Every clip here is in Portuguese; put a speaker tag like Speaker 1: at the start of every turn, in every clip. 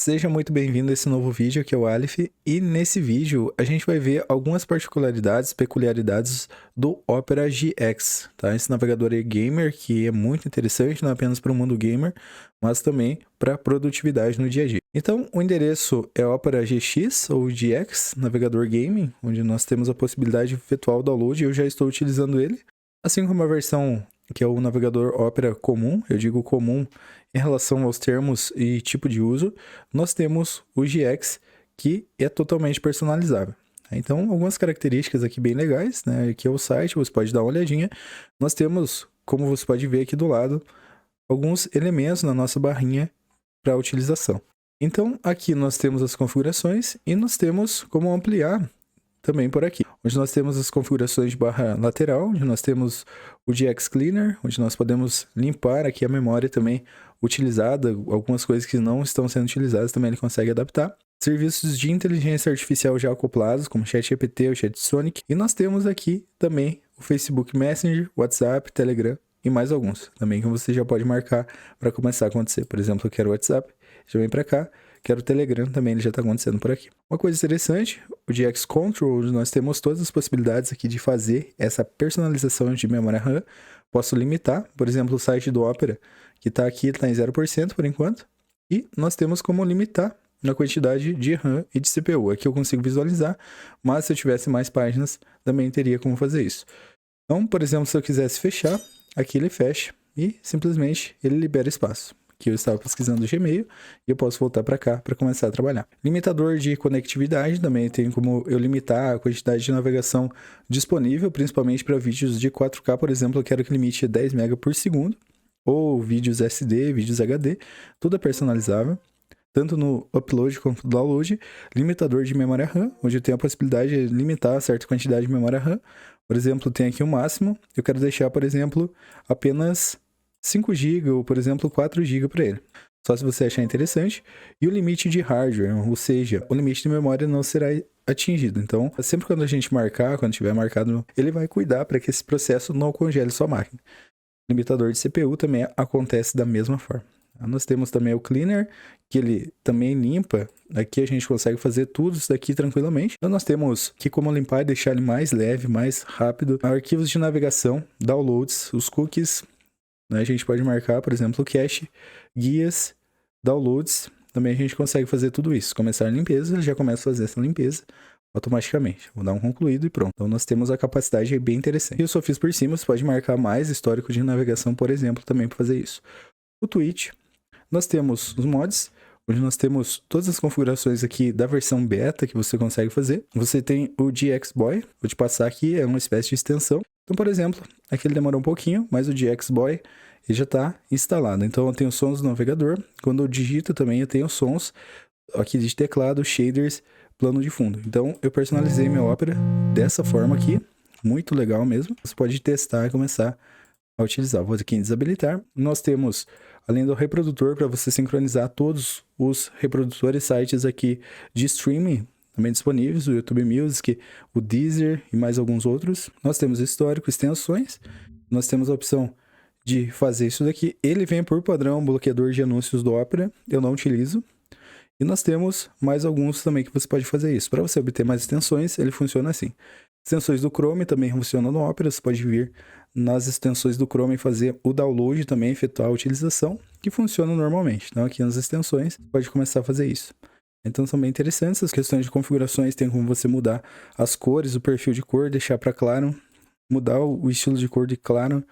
Speaker 1: Seja muito bem-vindo a esse novo vídeo, aqui é o Aleph, e nesse vídeo a gente vai ver algumas peculiaridades do Opera GX, tá? Esse navegador aí gamer que é muito interessante, não apenas para o mundo gamer, mas também para produtividade no dia a dia. Então, o endereço é Opera GX ou GX, navegador gaming, onde nós temos a possibilidade de efetuar o download, e eu já estou utilizando ele, assim como a versão que é o navegador Opera comum, eu digo comum em relação aos termos e tipo de uso, nós temos o GX, que é totalmente personalizável. Então, algumas características aqui bem legais, né? Aqui é o site, você pode dar uma olhadinha. Nós temos, como você pode ver aqui do lado, alguns elementos na nossa barrinha para utilização. Então, aqui nós temos as configurações e nós temos como ampliar também por aqui, onde nós temos as configurações de barra lateral, onde nós temos o GX Cleaner, onde nós podemos limpar aqui a memória também utilizada, algumas coisas que não estão sendo utilizadas também ele consegue adaptar. Serviços de inteligência artificial já acoplados, como ChatGPT ou ChatSonic, e nós temos aqui também o Facebook Messenger, WhatsApp, Telegram e mais alguns também que você já pode marcar para começar a acontecer. Por exemplo, eu quero o WhatsApp, já vem para cá. Quero o Telegram também, ele já está acontecendo por aqui. Uma coisa interessante, o GX Control, nós temos todas as possibilidades aqui de fazer essa personalização de memória RAM. Posso limitar, por exemplo, o site do Opera, que está aqui, está em 0% por enquanto. E nós temos como limitar na quantidade de RAM e de CPU. Aqui eu consigo visualizar, mas se eu tivesse mais páginas, também teria como fazer isso. Então, por exemplo, se eu quisesse fechar, aqui ele fecha e simplesmente ele libera espaço. Que eu estava pesquisando o Gmail e eu posso voltar para cá para começar a trabalhar. Limitador de conectividade, também tem como eu limitar a quantidade de navegação disponível, principalmente para vídeos de 4K, por exemplo, eu quero que limite 10 MB por segundo, ou vídeos SD, vídeos HD, tudo é personalizável, tanto no upload quanto no download. Limitador de memória RAM, onde eu tenho a possibilidade de limitar a certa quantidade de memória RAM. Por exemplo, tem aqui o máximo, eu quero deixar, por exemplo, apenas 5 GB ou, por exemplo, 4 GB para ele. Só se você achar interessante. E o limite de hardware, ou seja, o limite de memória não será atingido. Então, sempre quando a gente marcar, quando tiver marcado, ele vai cuidar para que esse processo não congele sua máquina. O limitador de CPU também acontece da mesma forma. Nós temos também o Cleaner, que ele também limpa. Aqui a gente consegue fazer tudo isso daqui tranquilamente. Então nós temos aqui como limpar e deixar ele mais leve, mais rápido. Arquivos de navegação, downloads, os cookies. A gente pode marcar, por exemplo, o cache, guias, downloads. Também a gente consegue fazer tudo isso. Começar a limpeza, ele já começa a fazer essa limpeza automaticamente. Vou dar um concluído e pronto. Então nós temos a capacidade bem interessante. Eu só fiz por cima, você pode marcar mais histórico de navegação, por exemplo, também para fazer isso. O Twitch, nós temos os mods, onde nós temos todas as configurações aqui da versão beta que você consegue fazer. Você tem o GX Boy, vou te passar aqui, é uma espécie de extensão. Então, por exemplo, aqui ele demorou um pouquinho, mas o GX Boy ele já está instalado. Então, eu tenho sons do navegador. Quando eu digito também, eu tenho sons aqui de teclado, shaders, plano de fundo. Então, eu personalizei minha Opera dessa forma aqui. Muito legal mesmo. Você pode testar e começar a utilizar. Vou aqui em desabilitar. Nós temos, além do reprodutor, para você sincronizar todos os reprodutores sites aqui de streaming, também disponíveis, o YouTube Music, o Deezer e mais alguns outros. Nós temos histórico, extensões. Nós temos a opção de fazer isso daqui. Ele vem por padrão bloqueador de anúncios do Opera. Eu não utilizo. E nós temos mais alguns também que você pode fazer isso. Para você obter mais extensões, ele funciona assim. Extensões do Chrome também funcionam no Opera. Você pode vir nas extensões do Chrome e fazer o download também, efetuar a utilização, que funciona normalmente. Então aqui nas extensões, você pode começar a fazer isso. Então são bem interessantes as questões de configurações, tem como você mudar as cores, o perfil de cor, deixar para claro, mudar o estilo de cor de claro,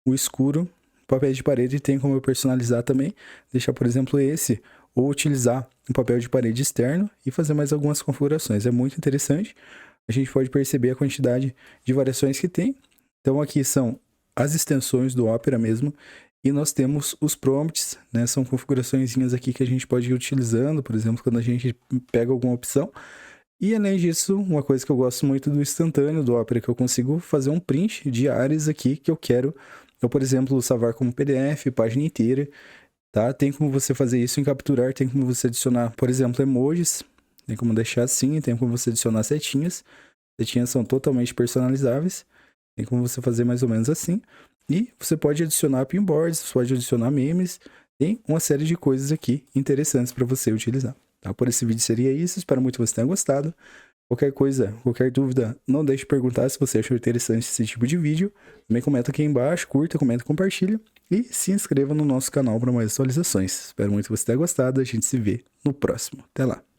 Speaker 1: o escuro, papéis de parede tem como eu personalizar também, deixar por exemplo esse, ou utilizar um papel de parede externo e fazer mais algumas configurações. É muito interessante, a gente pode perceber a quantidade de variações que tem. Então aqui são as extensões do Opera mesmo. E nós temos os prompts, né? São configuraçõezinhas aqui que a gente pode ir utilizando, por exemplo, quando a gente pega alguma opção. E além disso, uma coisa que eu gosto muito do instantâneo do Opera, que eu consigo fazer um print de áreas aqui que eu quero. Eu, por exemplo, salvar como PDF, página inteira, tá? Tem como você fazer isso em capturar, tem como você adicionar, por exemplo, emojis. Tem como deixar assim, tem como você adicionar setinhas. Setinhas são totalmente personalizáveis. Tem como você fazer mais ou menos assim. E você pode adicionar pinboards, você pode adicionar memes, Tem uma série de coisas aqui interessantes para você utilizar. Tá? Por esse vídeo seria isso, espero muito que você tenha gostado. Qualquer coisa, qualquer dúvida, não deixe de perguntar se você achou interessante esse tipo de vídeo. Também comenta aqui embaixo, curta, comenta, compartilha. E se inscreva no nosso canal para mais atualizações. Espero muito que você tenha gostado, a gente se vê no próximo. Até lá!